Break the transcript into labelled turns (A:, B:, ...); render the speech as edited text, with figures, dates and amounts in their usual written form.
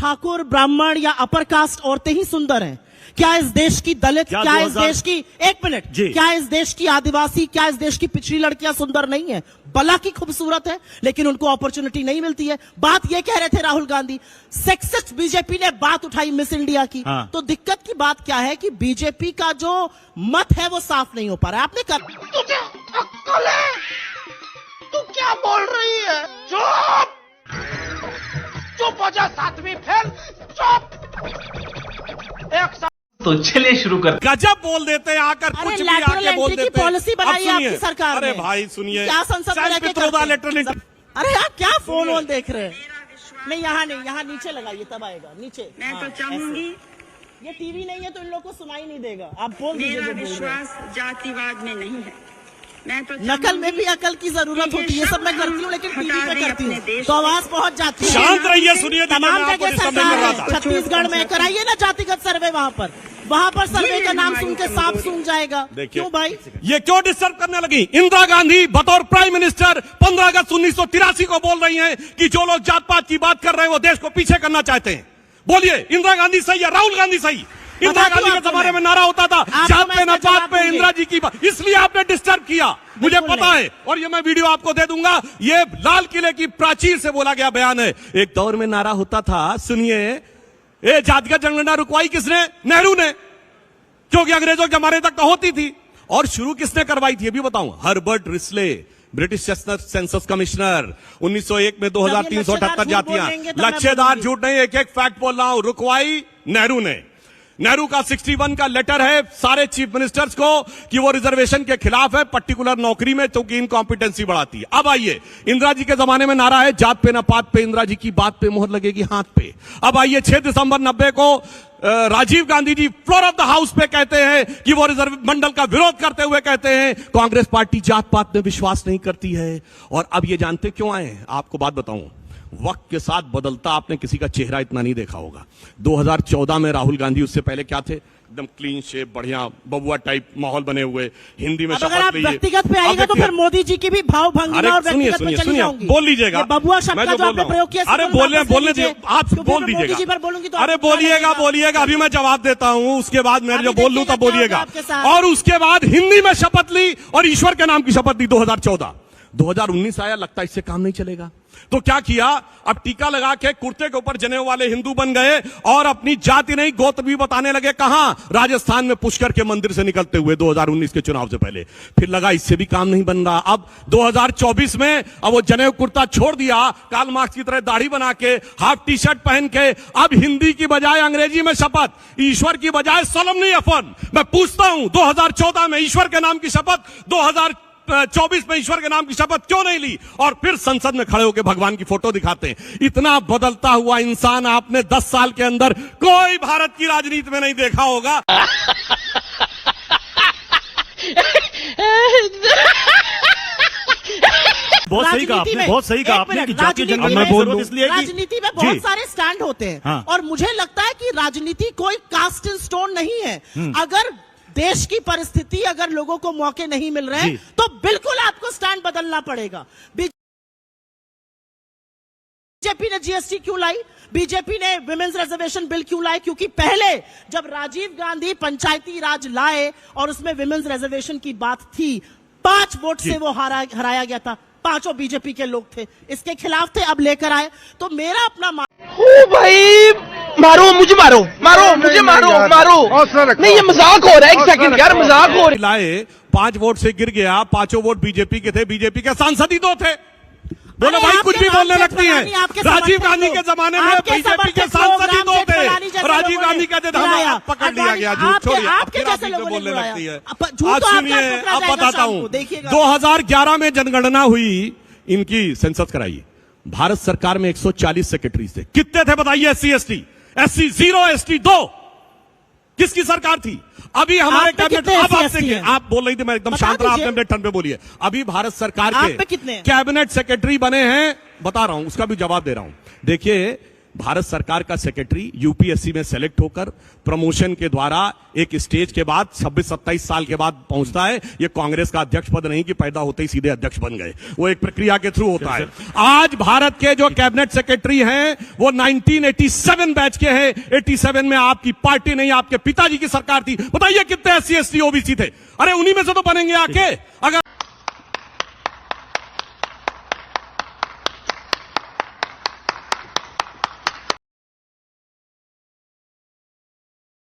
A: ठाकुर, ब्राह्मण या upper caste औरतें ही सुंदर हैं? क्या इस देश की दलित, क्या इस देश की, एक मिनट, क्या इस देश की आदिवासी, क्या इस देश की पिछड़ी लड़कियां सुंदर नहीं है? भला की खूबसूरत है, लेकिन उनको अपॉर्चुनिटी नहीं मिलती है। बात ये कह रहे थे राहुल गांधी, सेक्सिस्ट बीजेपी ने बात उठाई मिस इंडिया की। हाँ। तो दिक्कत की बात क्या है कि बीजेपी का जो मत है वो साफ नहीं हो पा रहा है। आपने
B: तुझे अक्ल है? तू क्या बोल रही है? चुप चुप हो जा, 7वीं फेल, चुप। एक
C: तो चलिए शुरू कर।
D: गजब बोल देते हैं आकर, कुछ भी आके बोल देते हैं।
A: पॉलिसी बनाई है आपकी सरकार ने।
D: अरे भाई सुनिए,
A: क्या संसद में
D: लेटर।
A: अरे यार क्या फोन वोन देख रहे हैं? नहीं यहाँ नहीं, यहाँ नीचे लगाइए तब आएगा नीचे।
E: मैं तो चाहूंगी,
A: ये टीवी नहीं है तो इन लोगों को सुनाई नहीं देगा। आप बोल दीजिए।
E: मेरा विश्वास जातिवाद में नहीं है। मैं तो
A: नकल में भी अकल की जरूरत होती है। सब मैं करती हूँ, लेकिन टीवी पे करती हूँ तो आवाज पहुंच जाती है।
D: शांत रहिए, सुनिए।
A: तमाम जगह सरकार है। छत्तीसगढ़ में कराइए ना जातिगत सर्वे, वहाँ पर सर्वे का नाम सुन के सांप सूंघ जाएगा। क्यों भाई?
D: ये क्यों डिस्टर्ब करने लगी? इंदिरा गांधी बतौर प्राइम मिनिस्टर 15 अगस्त 1983 को बोल रही हैं कि जो लोग जात पात की बात कर रहे हैं वो देश को पीछे करना चाहते हैं। बोलिए, इंदिरा गांधी सही या राहुल गांधी सही? इंदिरा गांधी के जमाने में नारा होता था जात पे न पात पे, इंदिरा जी की बात, इसलिए आपने डिस्टर्ब किया, मुझे पता है। और ये मैं वीडियो आपको दे दूंगा। ये लाल किले की प्राचीर से बोला गया बयान है। एक दौर में नारा होता था, सुनिए, ये जातिगत जनगणना रुकवाई किसने? नेहरू ने, क्योंकि अंग्रेजों के जमाने तक तो होती थी। और शुरू किसने करवाई थी? अभी बताऊं, Herbert Risley, British census commissioner. 1901 में 2378 जातियां। लच्छेदार झूठ नहीं, एक एक फैक्ट बोल रहा हूं। रुकवाई नेहरू ने। नेहरू का 61 का लेटर है सारे चीफ मिनिस्टर्स को कि वो रिजर्वेशन के खिलाफ है, पर्टिकुलर नौकरी में, क्योंकि इनकॉम्पिटेंसी बढ़ाती है। अब आइए, इंदिरा जी के जमाने में नारा है जात पे न पात पे, इंदिरा जी की बात पे मोहर लगेगी हाथ पे। अब आइए, 6 दिसंबर 90 को Rajiv Gandhi ji floor of the house पे कहते हैं कि वो रिजर्व मंडल का विरोध करते हुए कहते हैं कांग्रेस पार्टी जात पात में विश्वास नहीं करती है। और अब ये जानते क्यों आए? आपको बात बताऊं, वक्त के साथ बदलता आपने किसी का चेहरा इतना नहीं देखा होगा। 2014 में राहुल गांधी, उससे पहले क्या थे? एकदम क्लीन शेप, बढ़िया बबुआ टाइप माहौल बने हुए, हिंदी में शपथ ली।
A: व्यक्तिगत पे आएगा तो फिर मोदी जी की भी भाव भंगिमा और व्यक्तिगत पे चली जाऊंगी।
D: बोल लीजिएगा,
A: बबुआ शब्द का जो आपने प्रयोग किया।
D: अरे बोलने दीजिए, आप बोल दीजिएगा। अरे बोलिएगा, अभी मैं जवाब देता हूँ, उसके बाद मैं जो बोल लूं तब बोलिएगा। और उसके बाद हिंदी में शपथ ली और ईश्वर के नाम की शपथ ली 2014। 2019 आया, लगता इससे काम नहीं चलेगा, तो क्या किया? अब टीका लगा के कुर्ते के ऊपर जनेऊ वाले हिंदू बन गए और अपनी जाति नहीं गोत भी बताने लगे। कहां? राजस्थान में पुष्कर के मंदिर से निकलते हुए 2019 के चुनाव से पहले। फिर लगा इससे भी काम नहीं बन रहा। अब 2024 में अब वो जनेऊ कुर्ता छोड़ दिया, कार्ल मार्क्स की तरह दाढ़ी बना के, हाफ टी शर्ट पहन के, अब हिंदी की बजाय अंग्रेजी में शपथ, ईश्वर की बजाय सोलमनी अफर्म। मैं पूछता हूं, 2014 में ईश्वर के नाम की शपथ, 2024 में ईश्वर के नाम की शपथ क्यों नहीं ली? और फिर संसद में खड़े होकर भगवान की फोटो दिखाते हैं। इतना बदलता हुआ इंसान आपने 10 साल के अंदर कोई भारत की राजनीति में नहीं देखा होगा।
F: बहुत सही कहा आपने, बहुत सही कहा आपने कि जातीय जनगणना इसलिए
A: राजनीति में बहुत सारे स्टैंड होते हैं। हाँ। और मुझे लगता है कि राजनीति कोई कास्ट इन स्टोन नहीं है। अगर देश की परिस्थिति, अगर लोगों को मौके नहीं मिल रहे हैं तो बिल्कुल आपको स्टैंड बदलना पड़ेगा। बीजेपी ने जीएसटी क्यों लाई? बीजेपी ने विमेंस रिजर्वेशन बिल क्यों लाई? क्योंकि पहले जब राजीव गांधी पंचायती राज लाए और उसमें विमेंस रिजर्वेशन की बात थी, 5 वोट से वो हराया गया था। 5 बीजेपी के लोग थे, इसके खिलाफ थे, अब लेकर आए। तो मेरा अपना
B: भाई मारो मुझे, मारो मुझे, मारो नहीं, ये मजाक हो रहा है। एक सेकंड यार, मजाक हो रहा है।
D: लाए 5 वोट से गिर गया, 5 वोट बीजेपी के थे, बीजेपी के सांसद ही 2 थे। बोलो भाई, कुछ भी बोलने लगती हैं। राजीव गांधी के जमाने में बीजेपी के सांसद ही 2 थे। राजीव गांधी कहते थे हम पकड़ लिया गया, झूठ छोड़िए, फिर बोलने लगती है। आज सुनिए, अब बताता हूं, 2011 में जनगणना हुई, इनकी सेंसस कराई। भारत सरकार में 140 सेक्रेटरी थे। कितने थे बताइए? SC 0, ST 2। किसकी सरकार थी? अभी हमारे कैबिनेट, आप बोल रही थी, मैं एकदम शांत रहा, आपने अपने टर्न पे बोलिए। अभी भारत सरकार के कैबिनेट सेक्रेटरी बने हैं, बता रहा हूं, उसका भी जवाब दे रहा हूं। देखिए, भारत सरकार का सेक्रेटरी यूपीएससी में सेलेक्ट होकर प्रमोशन के द्वारा एक स्टेज के बाद 26-27 साल के बाद पहुंचता है। ये कांग्रेस का अध्यक्ष पद नहीं कि पैदा होते ही सीधे अध्यक्ष बन गए, वो एक प्रक्रिया के थ्रू होता है। आज भारत के जो कैबिनेट सेक्रेटरी हैं वो 1987 बैच के हैं। 87 में आपकी पार्टी नहीं, आपके पिताजी की सरकार थी। बताइए कितने SC ST OBC थे? अरे उन्हीं में से तो बनेंगे आके। अगर